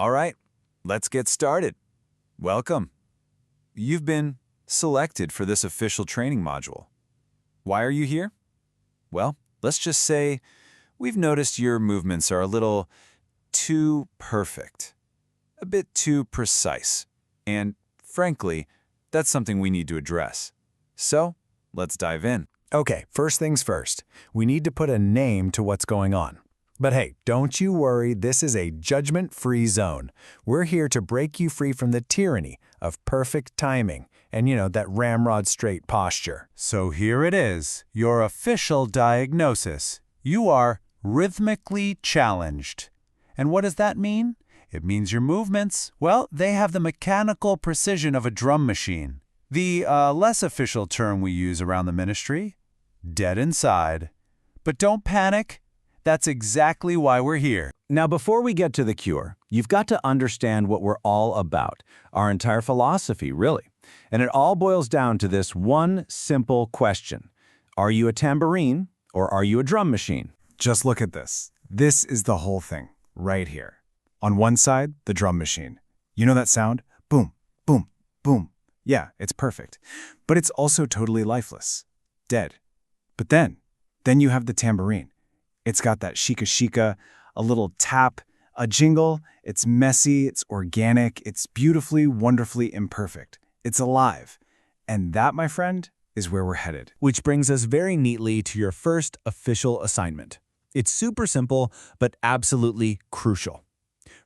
All right, let's get started. Welcome. You've been selected for this official training module. Why are you here? Well, let's just say we've noticed your movements are a little too perfect, a bit too precise, and frankly, that's something we need to address. So, let's dive in. Okay, first things first. We need to put a name to what's going on. But hey, don't you worry, this is a judgment-free zone. We're here to break you free from the tyranny of perfect timing and, that ramrod straight posture. So here it is, your official diagnosis. You are rhythmically challenged. And what does that mean? It means your movements, well, they have the mechanical precision of a drum machine. The less official term we use around the ministry, dead inside. But don't panic. That's exactly why we're here. Now, before we get to the cure, you've got to understand what we're all about, our entire philosophy, really. And it all boils down to this one simple question. Are you a tambourine or are you a drum machine? Just look at this. This is the whole thing, right here. On one side, the drum machine. You know that sound? Boom, boom, boom. Yeah, it's perfect. But it's also totally lifeless. Dead. But then you have the tambourine. It's got that shika-shika, a little tap, a jingle. It's messy, it's organic, it's beautifully, wonderfully imperfect. It's alive. And that, my friend, is where we're headed. Which brings us very neatly to your first official assignment. It's super simple, but absolutely crucial.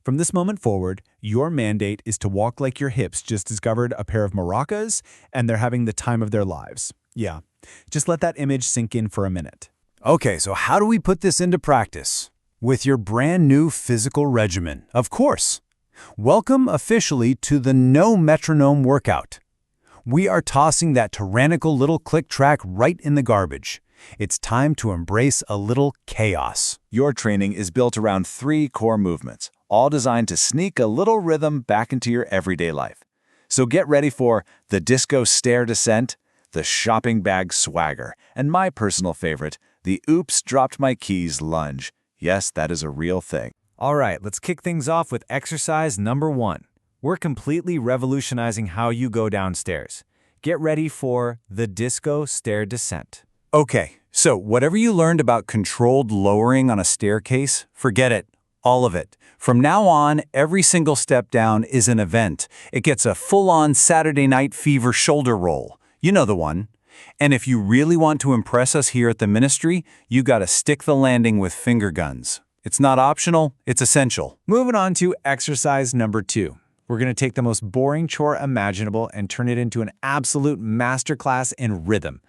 From this moment forward, your mandate is to walk like your hips just discovered a pair of maracas and they're having the time of their lives. Yeah, just let that image sink in for a minute. Okay, so how do we put this into practice? With your brand new physical regimen, of course. Welcome officially to the no metronome workout. We are tossing that tyrannical little click track right in the garbage. It's time to embrace a little chaos. Your training is built around 3 core movements, all designed to sneak a little rhythm back into your everyday life. So get ready for the disco stair descent, the shopping bag swagger, and my personal favorite, the oops, dropped my keys lunge. Yes, that is a real thing. All right, let's kick things off with exercise number 1. We're completely revolutionizing how you go downstairs. Get ready for the disco stair descent. Okay, so whatever you learned about controlled lowering on a staircase, forget it. All of it. From now on, every single step down is an event. It gets a full-on Saturday Night Fever shoulder roll. You know the one. And if you really want to impress us here at the ministry, you gotta stick the landing with finger guns. It's not optional, it's essential. Moving on to exercise number 2. We're going to take the most boring chore imaginable and turn it into an absolute masterclass in rhythm.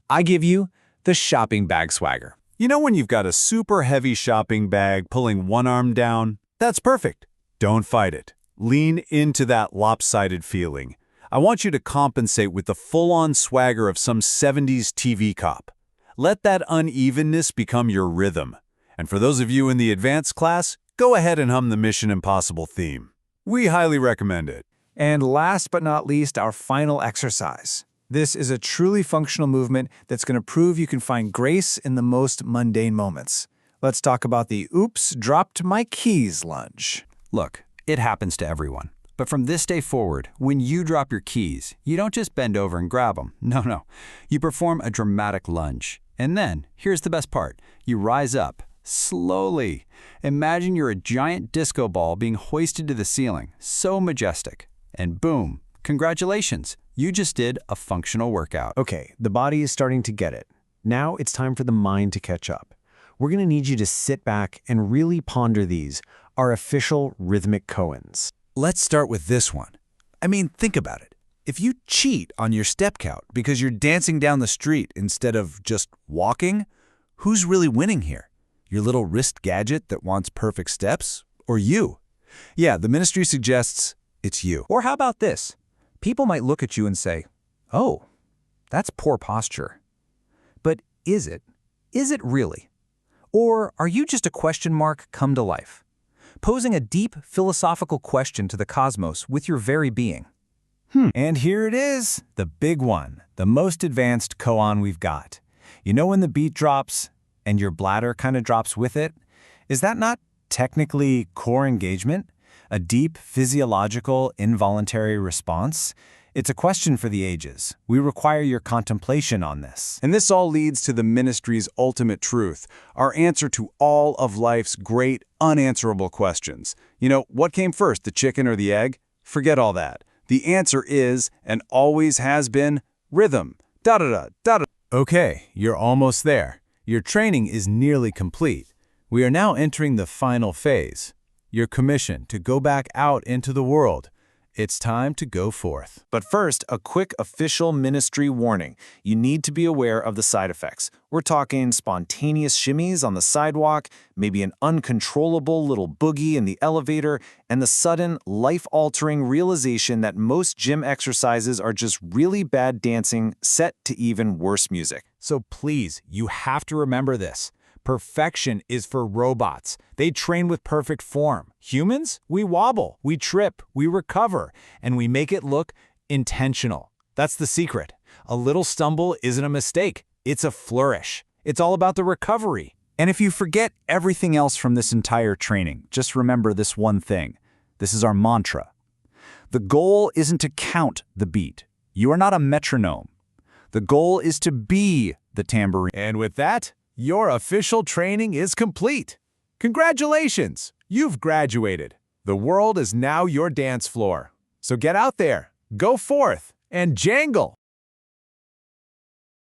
I give you the shopping bag swagger. You know when you've got a super heavy shopping bag pulling one arm down? That's perfect. Don't fight it. Lean into that lopsided feeling. I want you to compensate with the full-on swagger of some 70s TV cop. Let that unevenness become your rhythm. And for those of you in the advanced class, go ahead and hum the Mission Impossible theme. We highly recommend it. And last but not least, our final exercise. This is a truly functional movement that's going to prove you can find grace in the most mundane moments. Let's talk about the oops, dropped my keys lunge. Look, it happens to everyone. But from this day forward, when you drop your keys, you don't just bend over and grab them. No. You perform a dramatic lunge. And then, here's the best part. You rise up, slowly. Imagine you're a giant disco ball being hoisted to the ceiling. So majestic. And boom, congratulations. You just did a functional workout. Okay, the body is starting to get it. Now it's time for the mind to catch up. We're going to need you to sit back and really ponder these, our official rhythmic koans. Let's start with this one. I mean, think about it. If you cheat on your step count because you're dancing down the street instead of just walking, who's really winning here? Your little wrist gadget that wants perfect steps? Or you? Yeah, the ministry suggests it's you. Or how about this? People might look at you and say, oh, that's poor posture. But is it? Is it really? Or are you just a question mark come to life? Posing a deep philosophical question to the cosmos with your very being. And here it is, the big one, the most advanced koan we've got. You know when the beat drops and your bladder kind of drops with it? Is that not technically core engagement? A deep, physiological, involuntary response? It's a question for the ages. We require your contemplation on this. And this all leads to the ministry's ultimate truth, our answer to all of life's great, unanswerable questions. You know, what came first, the chicken or the egg? Forget all that. The answer is, and always has been, rhythm. Da-da-da, da-da. Okay, you're almost there. Your training is nearly complete. We are now entering the final phase. Your commission to go back out into the world. It's time to go forth. But first, a quick official ministry warning. You need to be aware of the side effects. We're talking spontaneous shimmies on the sidewalk, maybe an uncontrollable little boogie in the elevator, and the sudden, life-altering realization that most gym exercises are just really bad dancing set to even worse music. So please, you have to remember this. Perfection is for robots. They train with perfect form. Humans, we wobble, we trip, we recover, and we make it look intentional. That's the secret. A little stumble isn't a mistake. It's a flourish. It's all about the recovery. And if you forget everything else from this entire training, just remember this one thing. This is our mantra. The goal isn't to count the beat. You are not a metronome. The goal is to be the tambourine. And with that, your official training is complete. Congratulations! You've graduated. The world is now your dance floor. So get out there, go forth, and jangle!